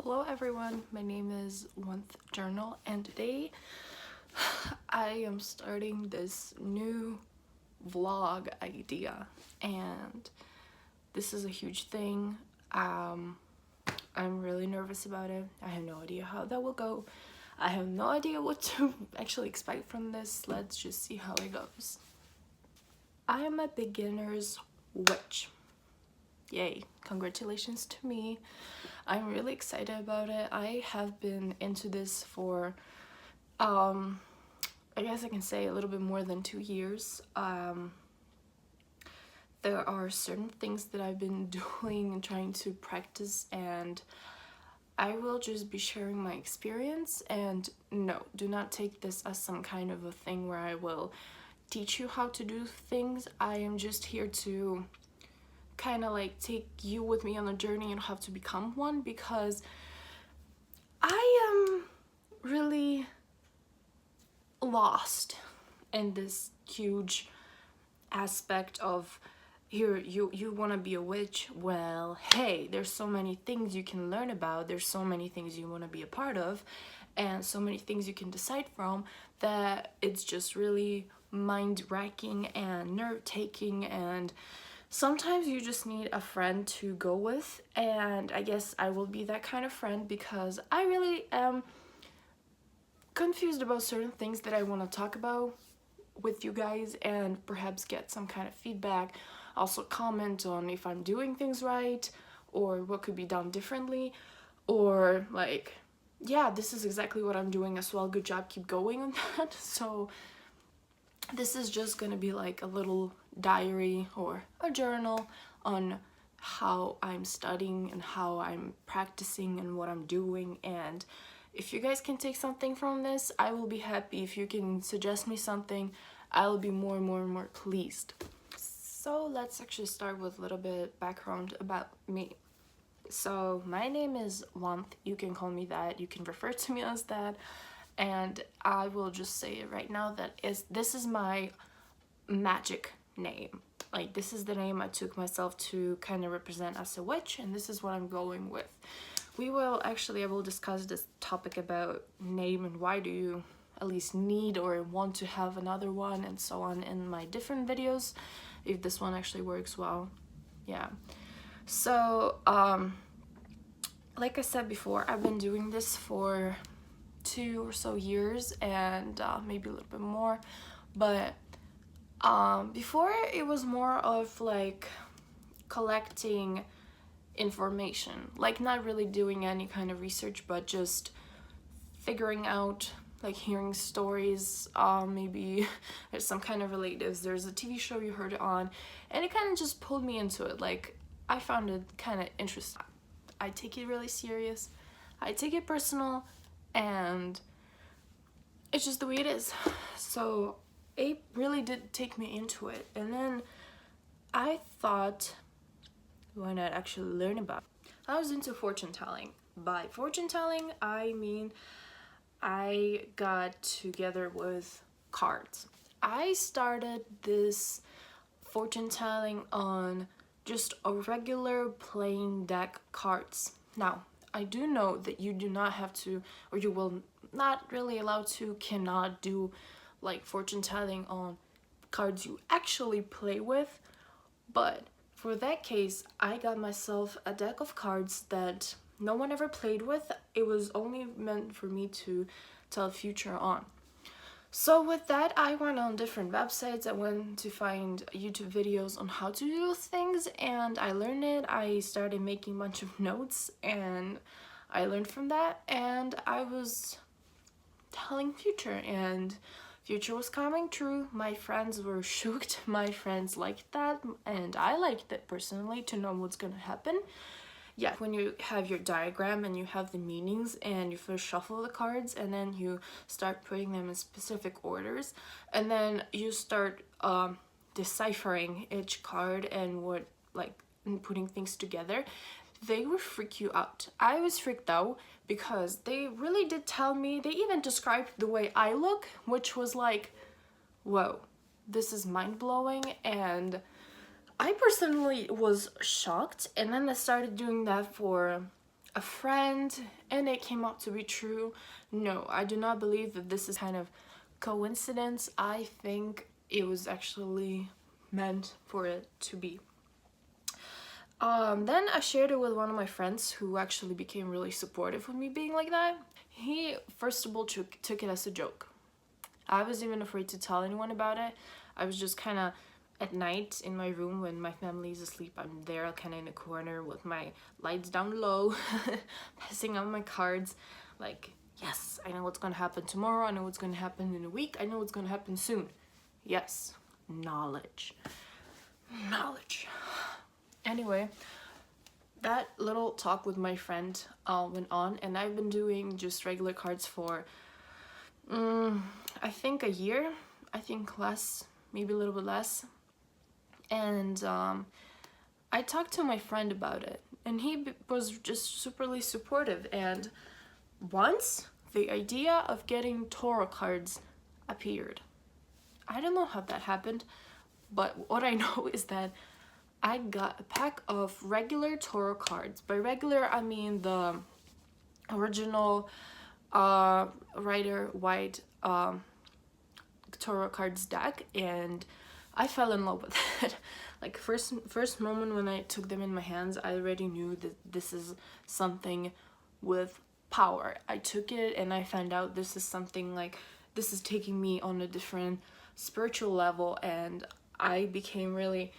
Hello everyone, my name is Vanth Journal and today I am starting this new vlog idea and this is a huge thing. I'm really nervous about it. I have no idea how that will go. I have no idea what to actually expect from this. Let's just see how it goes. I am a beginner's witch. Yay, congratulations to me. I'm really excited about it. I have been into this for I guess I can say a little bit more than 2 years. There are certain things that I've been doing and trying to practice, and I will just be sharing my experience. And no, do not take this as some kind of a thing where I will teach you how to do things. I am just here to kind of like take you with me on a journey and how to become one, because I am really lost in this huge aspect of here you want to be a witch. Well, hey, there's so many things you can learn about, there's so many things you want to be a part of, and so many things you can decide from, that it's just really mind-racking and nerve-taking, and sometimes you just need a friend to go with. And I guess I will be that kind of friend, because I really am confused about certain things that I want to talk about with you guys and perhaps get some kind of feedback. Also comment on if I'm doing things right or what could be done differently, or like, yeah, this is exactly what I'm doing as well, good job, keep going on that. So this is just gonna be like a little diary or a journal on how I'm studying and how I'm practicing and what I'm doing. And if you guys can take something from this, I will be happy. If you can suggest me something, I'll be more and more pleased. So let's actually start with a little bit background about me. So my name is Vanth. You can call me that, you can refer to me as that, and I will just say it right now that this is my magic name. Like, this is the name I took myself to kind of represent as a witch, and this is what I'm going with. I will discuss this topic about name and why do you at least need or want to have another one and so on in my different videos, if this one actually works well. Yeah. So like I said before, I've been doing this for 2 or so years, and maybe a little bit more, but before it was more of like collecting information, like not really doing any kind of research, but just figuring out, like hearing stories. Maybe there's some kind of relatives, there's a TV show you heard it on, and it kind of just pulled me into it. Like, I found it kind of interesting. I take it really serious, I take it personal, and it's just the way it is. So it really did take me into it, and then I thought, why not actually learn about it? I was into fortune telling. By fortune telling, I mean I got together with cards. I started this fortune telling on just a regular plain deck cards. Now, I do know that you do not have to, or you will not really allowed to, cannot do like fortune telling on cards you actually play with, but for that case, I got myself a deck of cards that no one ever played with. It was only meant for me to tell future on. So with that, I went on different websites. I went to find YouTube videos on how to do things, and I learned it. I started making a bunch of notes, and I learned from that, and I was telling future, and future was coming true. My friends were shocked, my friends liked that, and I liked it personally, to know what's gonna happen. Yeah, when you have your diagram and you have the meanings, and you first shuffle the cards, and then you start putting them in specific orders, and then you start deciphering each card and what, like, putting things together, they would freak you out. I was freaked out because they really did tell me, they even described the way I look, which was like, whoa, this is mind-blowing. And I personally was shocked, and then I started doing that for a friend and it came out to be true. No, I do not believe that this is kind of coincidence. I think it was actually meant for it to be. Then I shared it with one of my friends who actually became really supportive of me being like that. He first of all took it as a joke. I was even afraid to tell anyone about it. I was just kind of at night in my room when my family is asleep. I'm there kind of in a corner with my lights down low, passing out my cards. Like, yes, I know what's going to happen tomorrow. I know what's going to happen in a week. I know what's going to happen soon. Yes, knowledge. Knowledge. Anyway, that little talk with my friend went on, and I've been doing just regular cards for I think a year. I think less, maybe a little bit less. And I talked to my friend about it, and he was just superly supportive. And once the idea of getting tarot cards appeared, I don't know how that happened, but what I know is that I got a pack of regular tarot cards. By regular, I mean the original Rider White tarot cards deck, and I fell in love with it. Like first moment when I took them in my hands, I already knew that this is something with power. I took it and I found out this is something like, this is taking me on a different spiritual level, and I became really,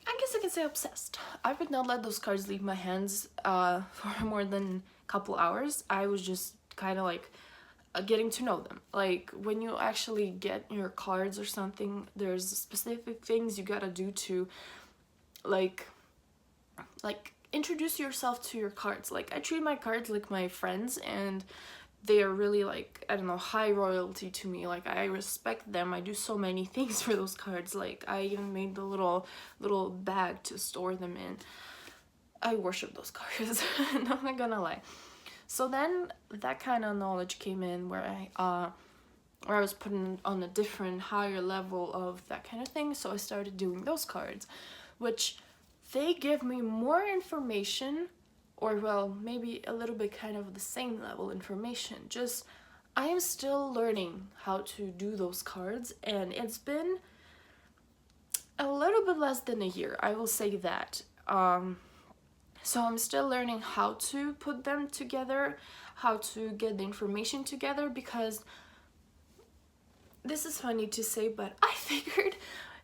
I guess I can say, obsessed. I would not let those cards leave my hands for more than a couple hours. I was just kind of like getting to know them. Like when you actually get your cards or something, there's specific things you gotta do to like introduce yourself to your cards. Like I treat my cards like my friends, and they are really like, I don't know, high royalty to me. Like I respect them. I do so many things for those cards. Like I even made the little bag to store them in. I worship those cards. I'm not gonna lie. So then that kind of knowledge came in where I was put on a different higher level of that kind of thing. So I started doing those cards, which they give me more information, or well, maybe a little bit kind of the same level information. Just I am still learning how to do those cards, and it's been a little bit less than a year, I will say that. So I'm still learning how to put them together, how to get the information together, because this is funny to say, but I figured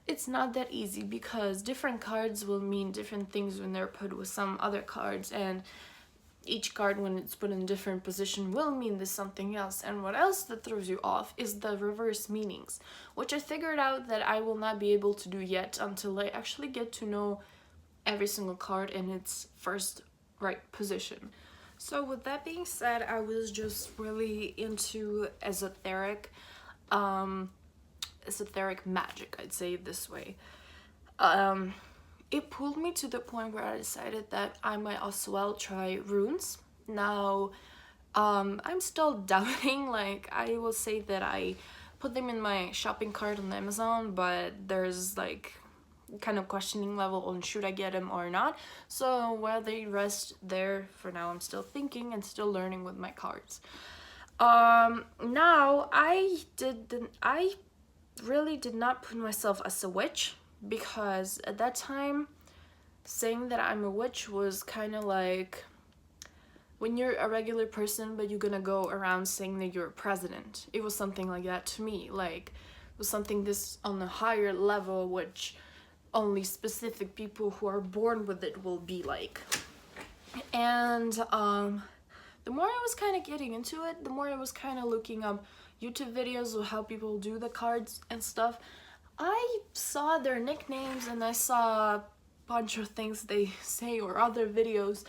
it's not that easy, because different cards will mean different things when they're put with some other cards, and each card when it's put in a different position will mean this something else. And what else that throws you off is the reverse meanings, which I figured out that I will not be able to do yet until I actually get to know every single card in its first right position. So with that being said, I was just really into esoteric magic, I'd say it this way. It pulled me to the point where I decided that I might as well try runes. Now, I'm still doubting. Like I will say that I put them in my shopping cart on Amazon, but there's like kind of questioning level on should I get them or not. So while they rest there for now, I'm still thinking and still learning with my cards. Now I really did not put myself as a witch, because at that time saying that I'm a witch was kind of like when you're a regular person but you're gonna go around saying that you're a president. It was something like that to me. Like it was something this on a higher level, which only specific people who are born with it will be like. And the more I was kind of getting into it, the more I was kind of looking up YouTube videos of how people do the cards and stuff. I saw their nicknames and I saw a bunch of things they say, or other videos.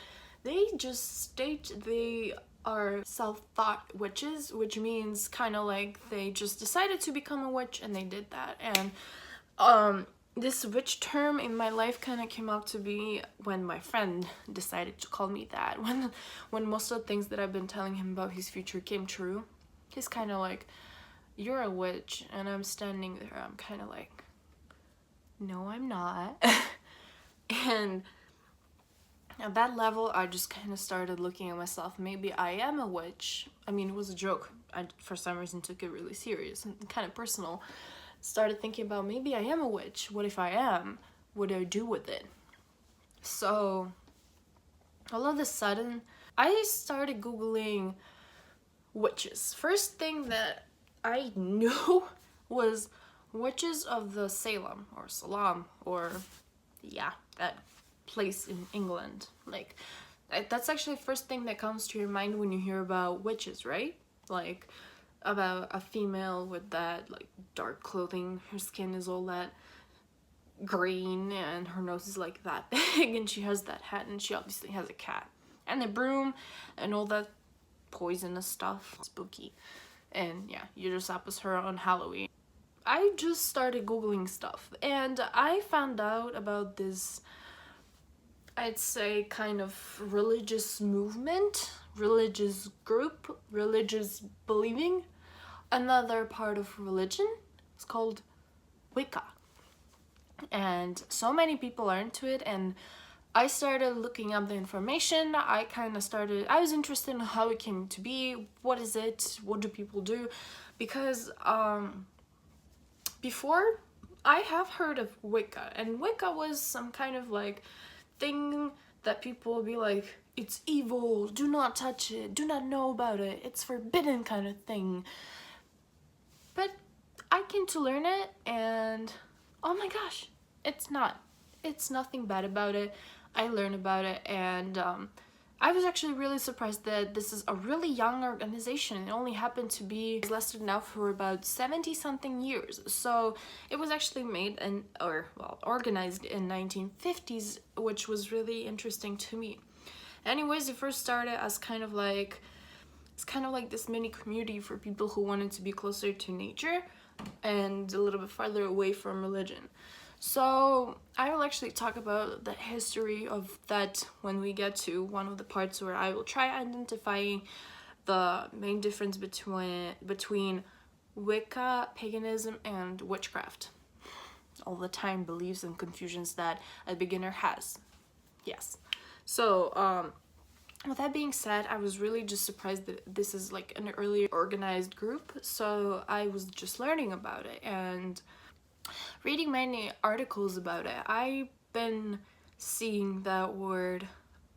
They just state they are self-thought witches, which means kind of like they just decided to become a witch and they did that. And this witch term in my life kind of came out to be when my friend decided to call me that. When most of the things that I've been telling him about his future came true, he's kind of like, "You're a witch," and I'm standing there. I'm kind of like, "No, I'm not." And At that level, I just kind of started looking at myself. Maybe I am a witch. I mean, it was a joke. I, for some reason, took it really serious and kind of personal. Started thinking about, maybe I am a witch. What if I am? What do I do with it? So, all of a sudden, I started Googling witches. First thing that I knew was witches of the Salem, or Salam, or yeah, that place in England. Like, that's actually the first thing that comes to your mind when you hear about witches, right? Like, about a female with that, like, dark clothing, her skin is all that green, and her nose is like that big, and she has that hat, and she obviously has a cat, and a broom, and all that poisonous stuff. Spooky. And yeah, you dress up as her on Halloween. I just started Googling stuff, and I found out about this, I'd say, kind of religious movement, religious group, religious believing, another part of religion. It's called Wicca. And so many people are into it, and I started looking up the information. I was interested in how it came to be, what is it, what do people do, because before, I have heard of Wicca, and Wicca was some kind of like thing that people would be like, it's evil, do not touch it, do not know about it, it's forbidden kind of thing. But I came to learn it, and oh my gosh, it's not. It's nothing bad about it. I learned about it, and I was actually really surprised that this is a really young organization. It only happened to be lasted now for about 70 something years. So it was actually made organized in 1950s, which was really interesting to me. Anyways, it first started as kind of like this mini community for people who wanted to be closer to nature and a little bit farther away from religion. So I will actually talk about the history of that when we get to one of the parts where I will try identifying the main difference between Wicca, paganism, and witchcraft. All the time beliefs and confusions that a beginner has. Yes. So with that being said, I was really just surprised that this is like an early organized group. So I was just learning about it and reading many articles about it. I've been seeing that word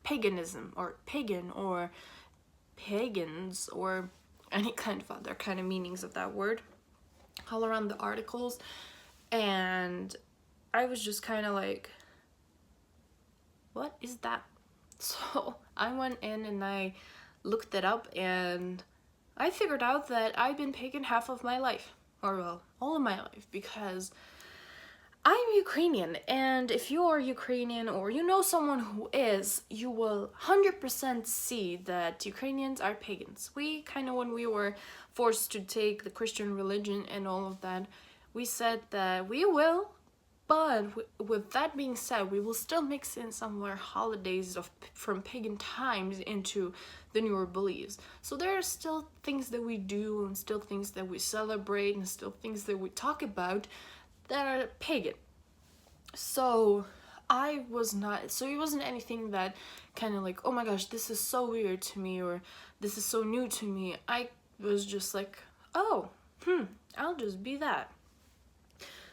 paganism or pagan or pagans or any kind of other kind of meanings of that word all around the articles, and I was just kind of like, what is that? So I went in and I looked it up, and I figured out that I've been pagan half of my life, or well, all of my life, because I'm Ukrainian, and if you are Ukrainian or you know someone who is, you will 100% see that Ukrainians are pagans. We kind of, when we were forced to take the Christian religion and all of that, we said that we will, but with that being said, we will still mix in somewhere holidays from pagan times into the newer beliefs. So there are still things that we do, and still things that we celebrate, and still things that we talk about that are pagan. So it wasn't anything that kind of like, oh my gosh, this is so weird to me, or this is so new to me. I was just like, oh, I'll just be that.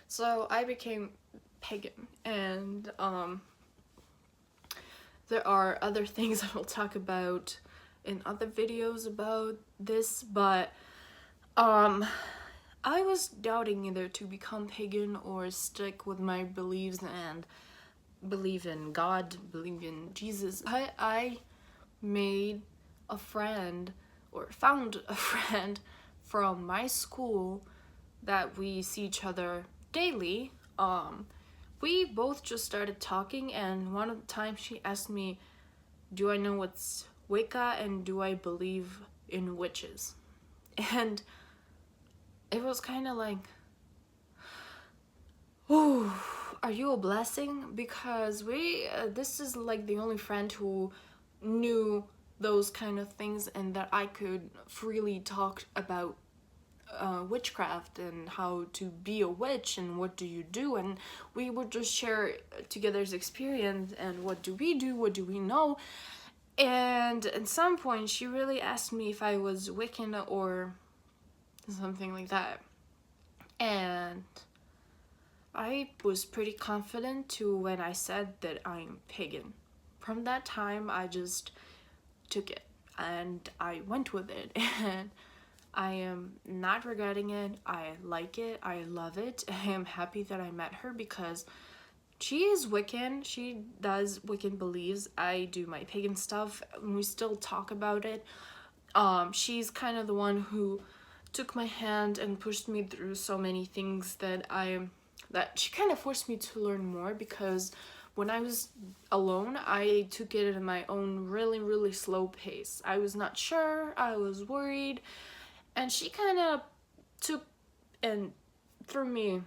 So I became pagan, and there are other things I will talk about in other videos about this, but I was doubting either to become pagan or stick with my beliefs and believe in God, believe in Jesus. I made a friend, or found a friend from my school that we see each other daily. We both just started talking, and one of the times she asked me, do I know what's Wicca and do I believe in witches? And it was kind of like, oh, are you a blessing? Because this is like the only friend who knew those kind of things and that I could freely talk about witchcraft and how to be a witch and what do you do, and we would just share together's experience and what do we do, what do we know. And at some point she really asked me if I was Wiccan or something like that, and I was pretty confident too when I said that I'm pagan. From that time I just took it and I went with it, and I am not regretting it. I like it. I love it. I am happy that I met her because she is Wiccan. She does Wiccan beliefs. I do my pagan stuff and we still talk about it. She's kind of the one who took my hand and pushed me through so many things that she kind of forced me to learn more, because when I was alone, I took it at my own really, really slow pace. I was not sure, I was worried, and she kind of took and threw me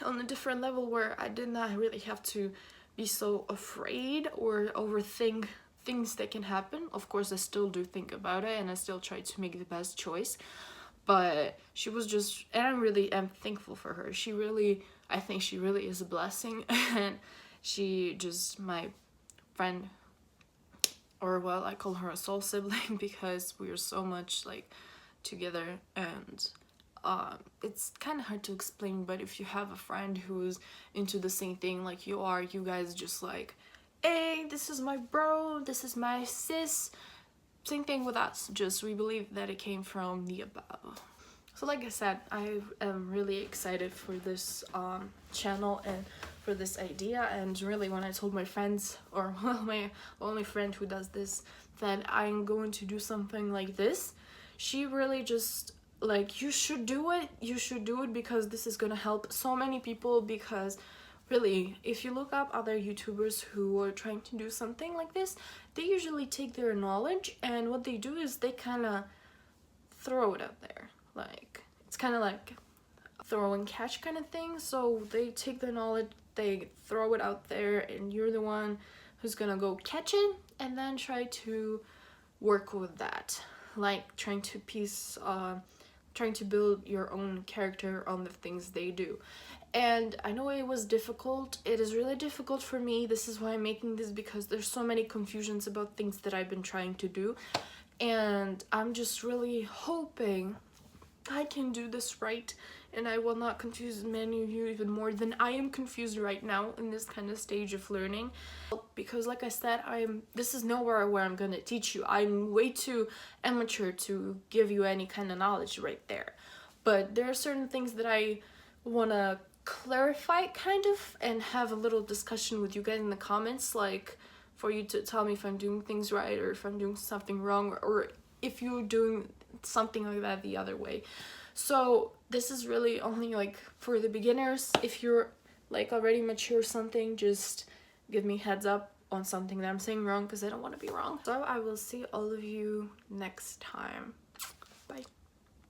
on a different level where I did not really have to be so afraid or overthink things that can happen. Of course, I still do think about it and I still try to make the best choice, but she was just, and I'm thankful for her. I think she really is a blessing, and she just my friend, or well, I call her a soul sibling because we are so much like together, and it's kind of hard to explain, but if you have a friend who's into the same thing like you are, you guys just like, hey, this is my bro, this is my sis. Same thing with us, just we believe that it came from the above. So like I said, I am really excited for this channel and for this idea, and really when I told my friends, or well, my only friend who does this, that I'm going to do something like this, she really just like, you should do it because this is gonna help so many people. Because really, if you look up other YouTubers who are trying to do something like this, they usually take their knowledge and what they do is they kind of throw it out there. Like, it's kind of like throw and catch kind of thing. So they take their knowledge, they throw it out there, and you're the one who's gonna go catch it and then try to work with that. Like trying to build your own character on the things they do. And I know it was difficult. It is really difficult for me. This is why I'm making this, because there's so many confusions about things that I've been trying to do. And I'm just really hoping I can do this right, and I will not confuse many of you even more than I am confused right now in this kind of stage of learning. Because like I said, this is nowhere where I'm gonna teach you. I'm way too amateur to give you any kind of knowledge right there. But there are certain things that I wanna clarify kind of and have a little discussion with you guys in the comments, like for you to tell me if I'm doing things right or if I'm doing something wrong, or if you're doing something like that the other way. So this is really only like for the beginners. If you're like already mature something, just give me heads up on something that I'm saying wrong, because I don't want to be wrong. So I will see all of you next time. Bye.